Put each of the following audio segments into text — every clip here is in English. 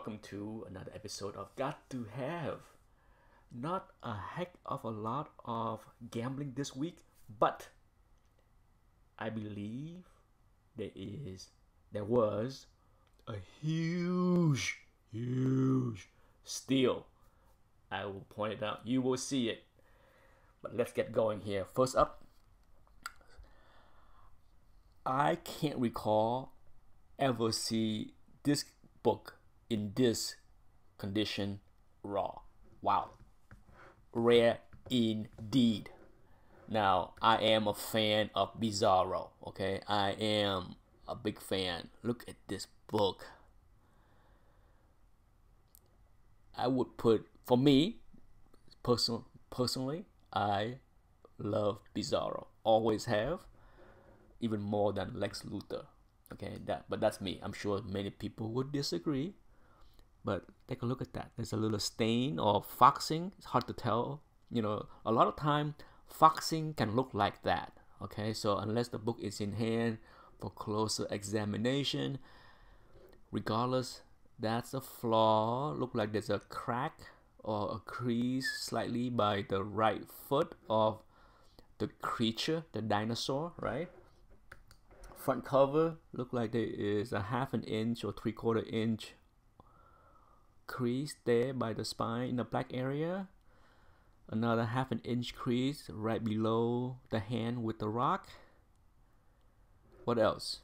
welcome to another episode of Got to Have. Not a heck of a lot of gambling this week, but I believe there was a huge steal. I will point it out. You will see it. But let's get going here. First up, I can't recall ever see this book in this condition raw. Wow. Rare indeed. Now, I am a fan of Bizarro, okay? I am a big fan. Look at this book. I would put, for me, personally, I love Bizarro. Always have, even more than Lex Luthor. Okay, but that's me. I'm sure many people would disagree. But take a look at that. There's a little stain or foxing. It's hard to tell. You know, a lot of time, foxing can look like that. Okay, so unless the book is in hand for closer examination, regardless, that's a flaw. Look like there's a crack or a crease slightly by the right foot of the creature, the dinosaur, right? Front cover look like there is a 1/2 inch or 3/4 inch crease there by the spine in the black area. Another 1/2 inch crease right below the hand with the rock. What else?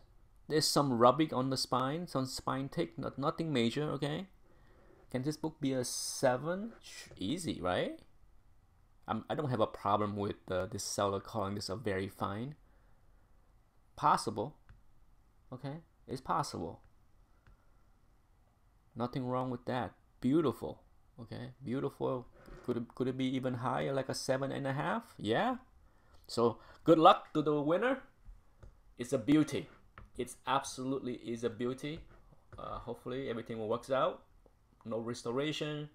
There's some rubbing on the spine, some spine tick, nothing major, okay? Can this book be a 7? Easy, right? I don't have a problem with this seller calling this a very fine. Possible, okay? It's possible. Nothing wrong with that. Beautiful, okay? Beautiful. Could it be even higher, like a 7.5? Yeah. So good luck to the winner. It's a beauty. It's absolutely is a beauty. Hopefully everything will works out. No restoration.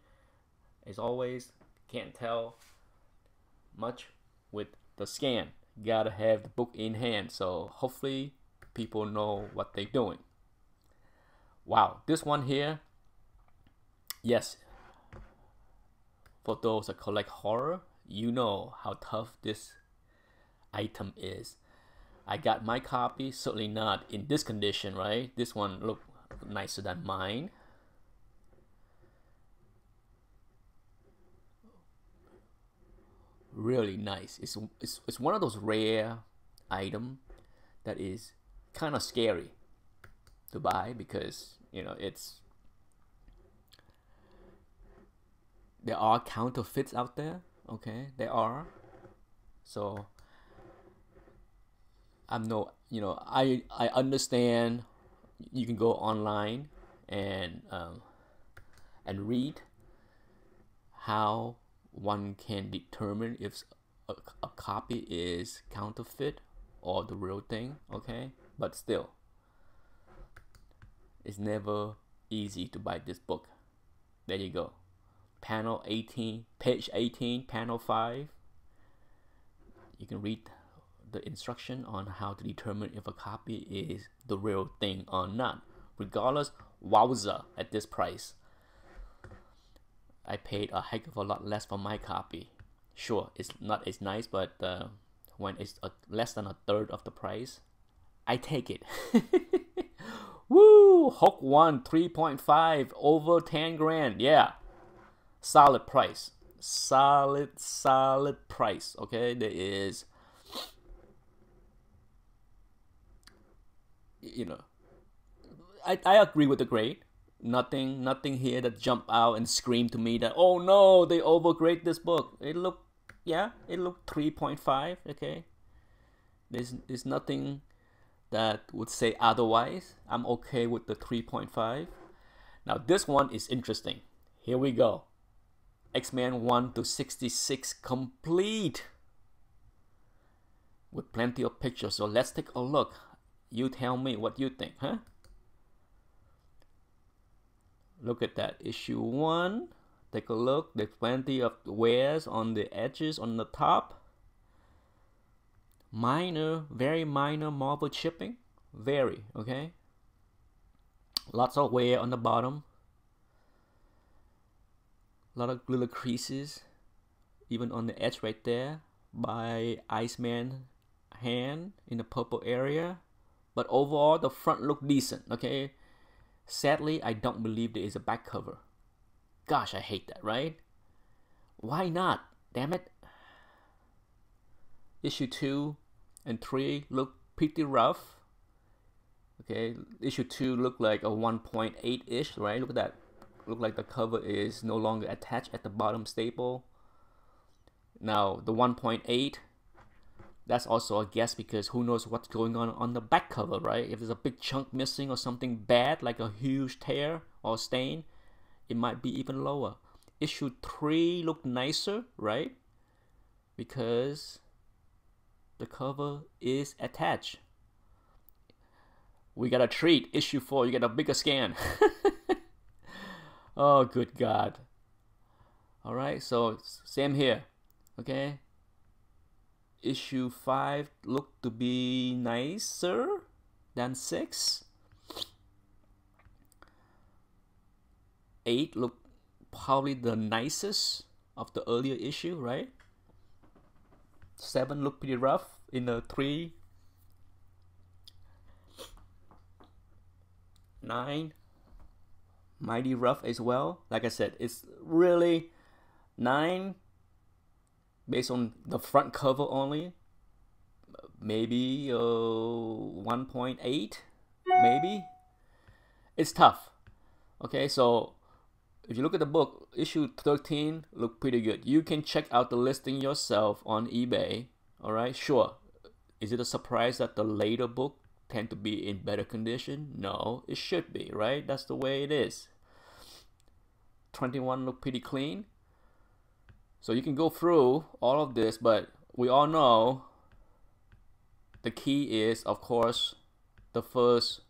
As always, can't tell much with the scan. Gotta have the book in hand, so hopefully people know what they're doing. Wow, this one here, yes, for those that collect horror, you know how tough this item is. I got my copy, certainly not in this condition, right? This one look nicer than mine. Really nice. It's one of those rare item that is kind of scary to buy because, you know, there are counterfeits out there, okay? There are. So I understand you can go online and read how one can determine if a copy is counterfeit or the real thing, okay? But still, it's never easy to buy this book. There you go. Panel 18, page 18, panel 5. You can read the instruction on how to determine if a copy is the real thing or not. Regardless, wowza at this price. I paid a heck of a lot less for my copy. Sure, it's not as nice, but when it's less than a third of the price, I take it. Woo! Hook 1, 3.5, over 10 grand. Yeah, solid price. Solid price. Okay, there is, you know, I agree with the grade. Nothing here that jump out and scream to me that, oh no, they overgrade this book. It looked 3.5, okay? There's nothing that would say otherwise. I'm okay with the 3.5. Now this one is interesting. Here we go. X-Men 1 to 66 complete with plenty of pictures. So let's take a look. You tell me what you think, huh? Look at that, issue 1. Take a look. There's plenty of wears on the edges, on the top. Minor, very minor marble chipping. Very, okay? Lots of wear on the bottom. A lot of little creases, even on the edge right there by Iceman hand in the purple area. But overall, the front looked decent, okay? Sadly, I don't believe there is a back cover. Gosh, I hate that, right? Why not? Damn it. Issue 2 and 3 look pretty rough. Okay, issue 2 looked like a 1.8-ish, right? Look at that. Look like the cover is no longer attached at the bottom staple. Now, the 1.8, that's also a guess because who knows what's going on the back cover, right? If there's a big chunk missing or something bad, like a huge tear or stain, it might be even lower. Issue 3 looked nicer, right? Because the cover is attached. We got a treat. Issue 4, you get a bigger scan. Oh, good God. All right, so same here. Okay. Issue 5 looked to be nicer than 6. 8 looked probably the nicest of the earlier issue, right? 7 looked pretty rough in the 3. 9 mighty rough as well. Like I said, it's really 9 based on the front cover only. Maybe 1.8, maybe. It's tough. Okay, so if you look at the book, issue 13 look pretty good. You can check out the listing yourself on eBay. All right, sure. Is it a surprise that the later book tend to be in better condition? No, it should be, right? That's the way it is. 21 look pretty clean. So you can go through all of this, but we all know the key is, of course, the first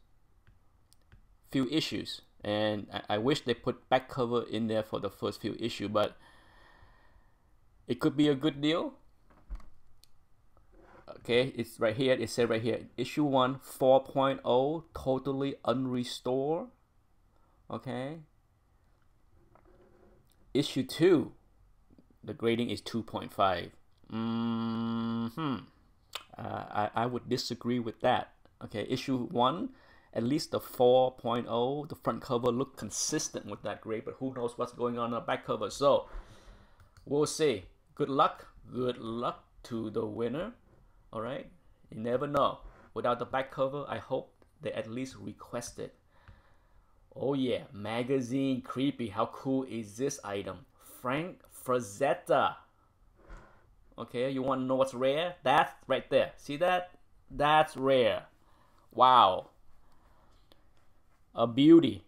few issues. And I wish they put back cover in there for the first few issues, but it could be a good deal. Okay, it's right here. It said right here, issue 1, 4.0, totally unrestored. Okay. Issue 2, the grading is 2.5. I would disagree with that. Okay, issue 1, at least the 4.0, the front cover looked consistent with that grade, but who knows what's going on the back cover. So we'll see. Good luck. Good luck to the winner. All right, you never know. Without the back cover, I hope they at least request it. Oh yeah, magazine creepy. How cool is this item? Frazetta. Okay, you want to know what's rare? That's right there. See that? That's rare. Wow. A beauty.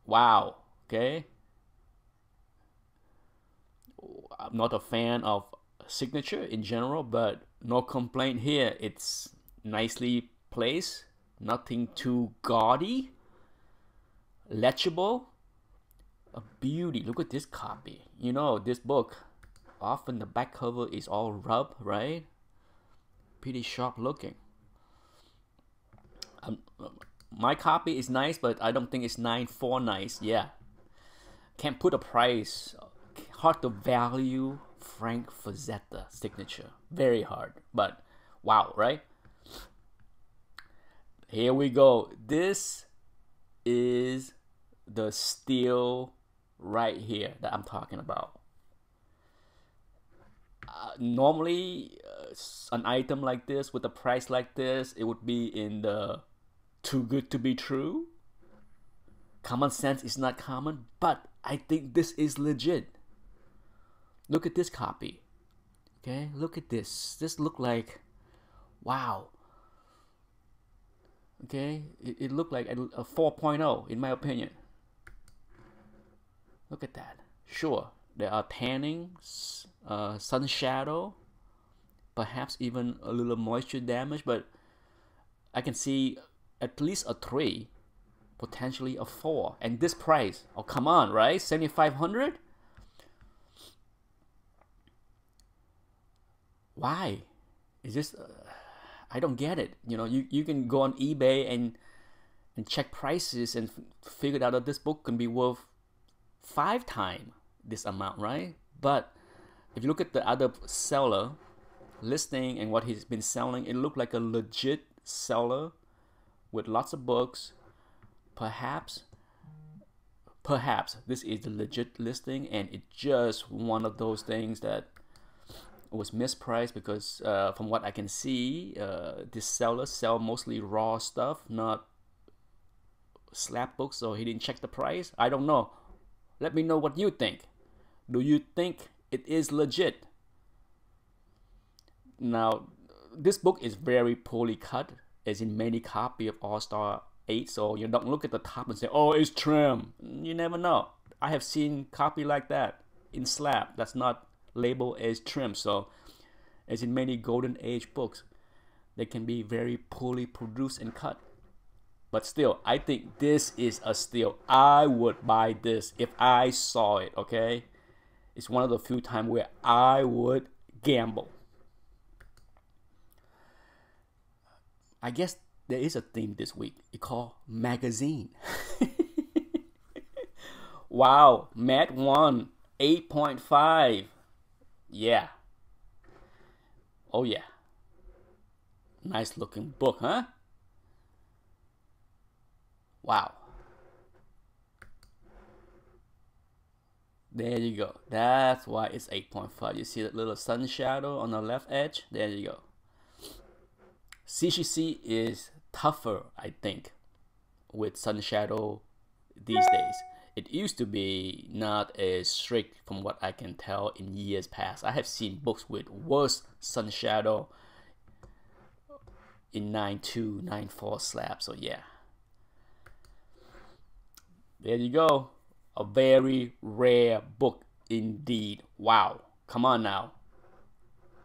Wow. Okay. I'm not a fan of signature in general, but no complaint here. It's nicely placed. Nothing too gaudy. Legible. A beauty. Look at this copy. You know, this book, often the back cover is all rubbed, right? Pretty sharp looking. My copy is nice, but I don't think it's 9.4 nice. Yeah. Can't put a price. Hard to value Frazetta signature. Very hard. But wow, right? Here we go. This is the steel right here that I'm talking about. Normally, an item like this with a price like this, it would be in the too good to be true. Common sense is not common, but I think this is legit. Look at this copy. Okay, look at this. This look like, wow. Okay, it looked like a 4.0 in my opinion. Look at that. Sure, there are tannings, sun shadow, perhaps even a little moisture damage, but I can see at least a 3, potentially a 4. And this price, oh come on, right? 7,500? Why? Is this... I don't get it. You know, you can go on eBay and check prices and figure out that this book can be worth 5 times, this amount, right? But if you look at the other seller listing and what he's been selling, it looked like a legit seller with lots of books. Perhaps this is the legit listing, and it's just one of those things that was mispriced because from what I can see, this seller sell mostly raw stuff, not slab books, so he didn't check the price. I don't know. Let me know what you think. Do you think it is legit? Now, this book is very poorly cut, as in many copy of All-Star 8, so you don't look at the top and say, oh, it's trim. You never know. I have seen copy like that in slab that's not labeled as trim. So, as in many golden age books, they can be very poorly produced and cut. But still, I think this is a steal. I would buy this if I saw it, okay? It's one of the few times where I would gamble. I guess there is a theme this week. It's called magazine. Wow, Matt 1, 8.5. Yeah. Oh yeah. Nice looking book, huh? Wow. There you go. That's why it's 8.5. You see that little sun shadow on the left edge? There you go. CGC is tougher, I think, with sun shadow these days. It used to be not as strict from what I can tell in years past. I have seen books with worse sun shadow in 9.2, 9.4 slab. So yeah. There you go. A very rare book indeed. Wow. Come on now.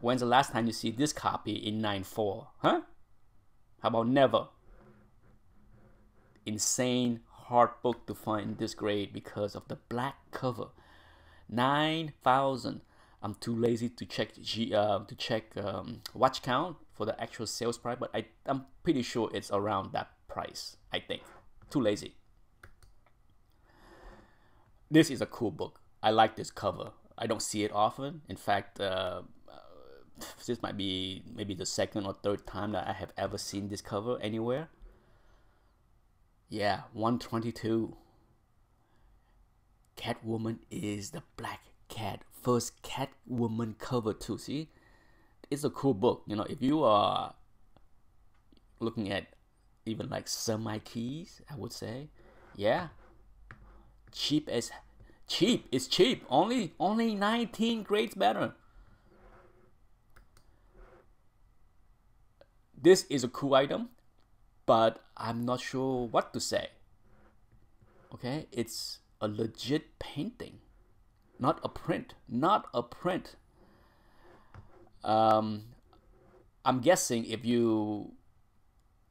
When's the last time you see this copy in 9.4? Huh? How about never? Insane hard book to find this grade because of the black cover. 9,000. I'm too lazy to check watch count for the actual sales price, but I'm pretty sure it's around that price. I think. Too lazy. This is a cool book. I like this cover. I don't see it often. In fact, this might be maybe the second or third time that I have ever seen this cover anywhere. Yeah, 122. Catwoman is the Black Cat. First Catwoman cover too. See, it's a cool book. You know, if you are looking at even like semi keys, I would say, yeah. Cheap is cheap. Only 19 grades better. This is a cool item, but I'm not sure what to say. Okay, it's a legit painting, not a print. I'm guessing if you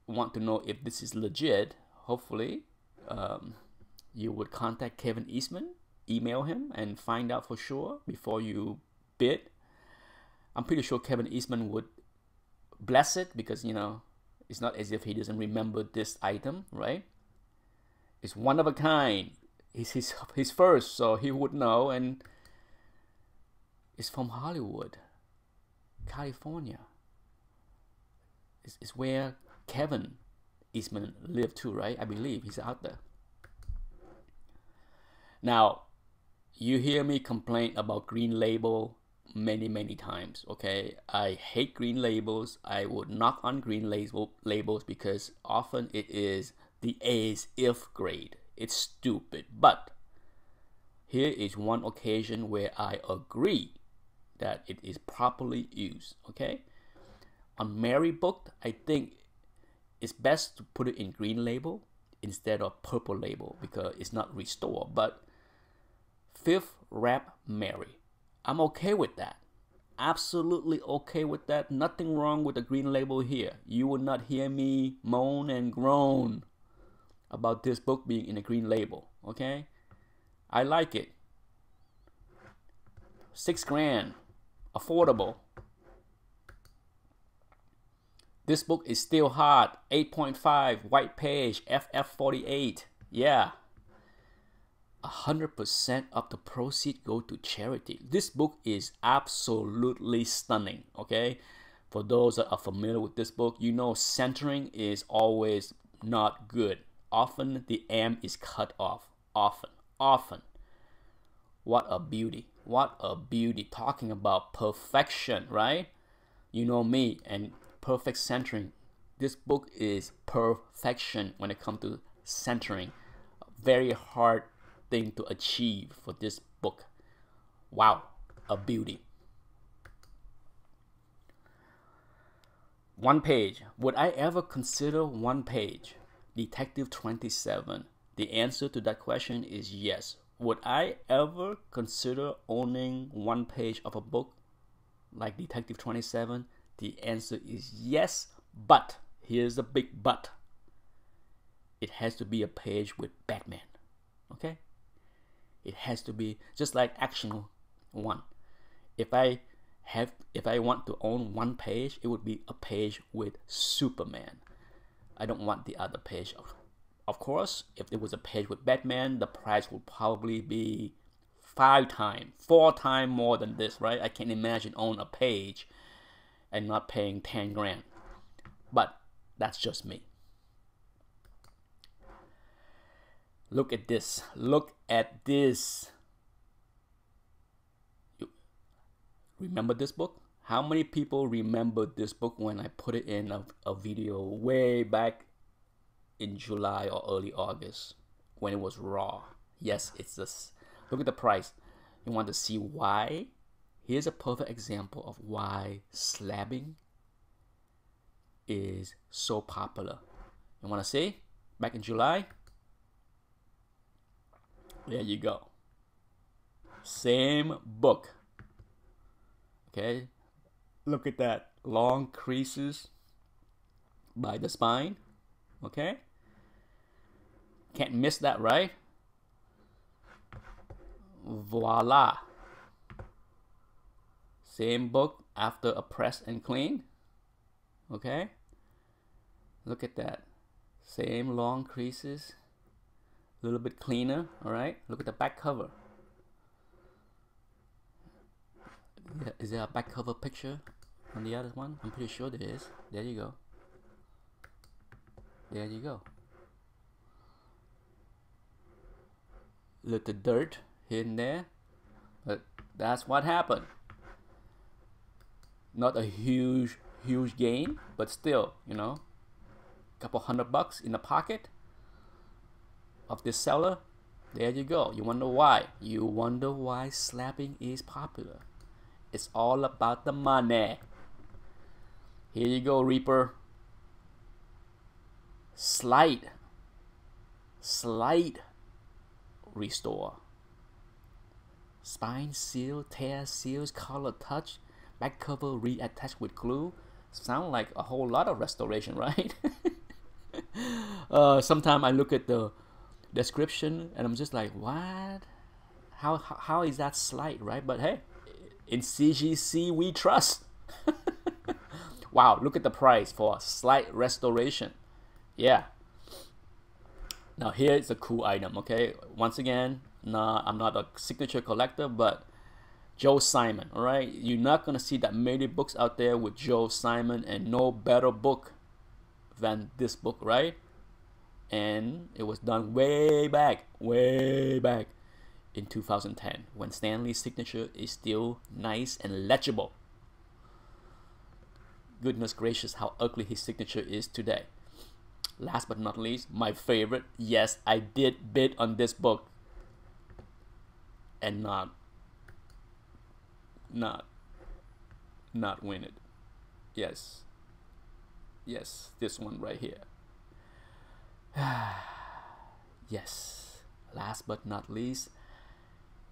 want to know if this is legit, hopefully, you would contact Kevin Eastman, email him, and find out for sure before you bid. I'm pretty sure Kevin Eastman would bless it because, you know, it's not as if he doesn't remember this item, right? It's one of a kind. It's his first, so he would know, and it's from Hollywood, California. It's where Kevin Eastman lived too, right? I believe he's out there. Now, you hear me complain about green label many times, okay? I hate green labels. I would knock on green labels because often it is the as if grade. It's stupid. But here is one occasion where I agree that it is properly used, okay? On Mary book, I think it's best to put it in green label instead of purple label because it's not restored. But fifth wrap Mary, I'm okay with that. Absolutely okay with that. Nothing wrong with the green label here. You will not hear me moan and groan about this book being in a green label, okay? I like it. $6 grand, affordable. This book is still hot. 8.5, white page, FF48. Yeah. 100% of the proceeds go to charity. This book is absolutely stunning, okay? For those that are familiar with this book, you know centering is always not good. Often the M is cut off. Often. What a beauty. What a beauty. Talking about perfection, right? You know me and perfect centering. This book is perfection when it comes to centering. Very hard thing to achieve for this book. Wow, a beauty. One page. Would I ever consider one page? Detective 27. The answer to that question is yes. Would I ever consider owning one page of a book like Detective 27? The answer is yes, but here's the big but. It has to be a page with Batman. Okay? It has to be just like Action 1. If I want to own one page, it would be a page with Superman. I don't want the other page. Of course, if there was a page with Batman, the price would probably be 4 times more than this, right? I can't imagine own a page and not paying 10 grand. But that's just me. Look at this. Look at this. You remember this book? How many people remember this book when I put it in a video way back in July or early August when it was raw? Yes, it's this. Look at the price. You want to see why? Here's a perfect example of why slabbing is so popular. You want to see? Back in July? There you go. Same book. Okay? Look at that. Long creases by the spine. Okay? Can't miss that, right? Voila. Same book after a press and clean. Okay? Look at that. Same long creases. A little bit cleaner, all right? Look at the back cover. Is there a back cover picture on the other one? I'm pretty sure there is. There you go. There you go. Little dirt here and there, but that's what happened. Not a huge gain, but still, you know, a couple $100 in the pocket of this seller. There you go. You wonder why? You wonder why slapping is popular. It's all about the money. Here you go, Reaper. Slight restore. Spine seal, tear seals, color touch, back cover reattached with glue. Sound like a whole lot of restoration, right? Sometimes I look at the description and I'm just like, what? How is that slight, right? But hey, in CGC we trust. Wow, look at the price for a slight restoration. Yeah. Now here is a cool item, okay? Once again, nah, I'm not a signature collector, but Joe Simon, all right? You're not gonna see that many books out there with Joe Simon, and no better book than this book, right? And it was done way back in 2010 when Stanley's signature is still nice and legible. Goodness gracious, how ugly his signature is today. Last but not least, my favorite. Yes, I did bid on this book and not win it. Yes, this one right here. Yes, last but not least,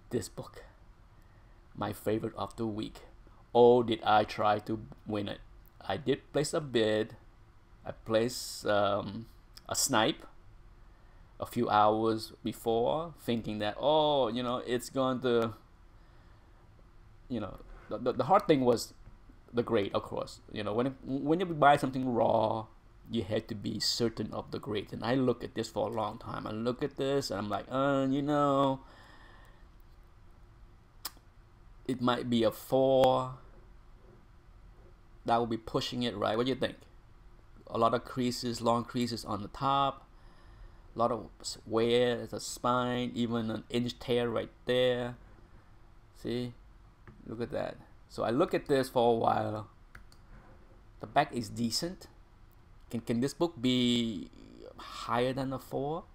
this book, my favorite of the week. Oh, did I try to win it? I did place a bid. I placed a snipe a few hours before, thinking that, oh, you know, it's going to, you know, the hard thing was the grade, of course. You know, when you buy something raw, you had to be certain of the grades. And I look at this for a long time. I look at this and I'm like, you know, it might be a 4. That will be pushing it, right? What do you think? A lot of creases, long creases on the top, a lot of wear as a spine, even an inch tear right there. See, look at that. So I look at this for a while. The back is decent. Can this book be higher than a 4?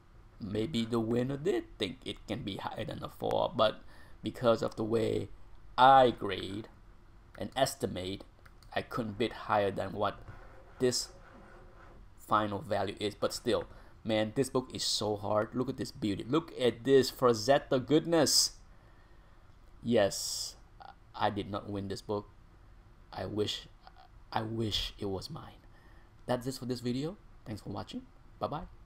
Maybe the winner did think it can be higher than a 4, but because of the way I grade and estimate, I couldn't bid higher than what this final value is. But still, man, this book is so hard. Look at this beauty. Look at this Frazetta goodness. Yes, I did not win this book. I wish it was mine. That's it for this video. Thanks for watching. Bye bye.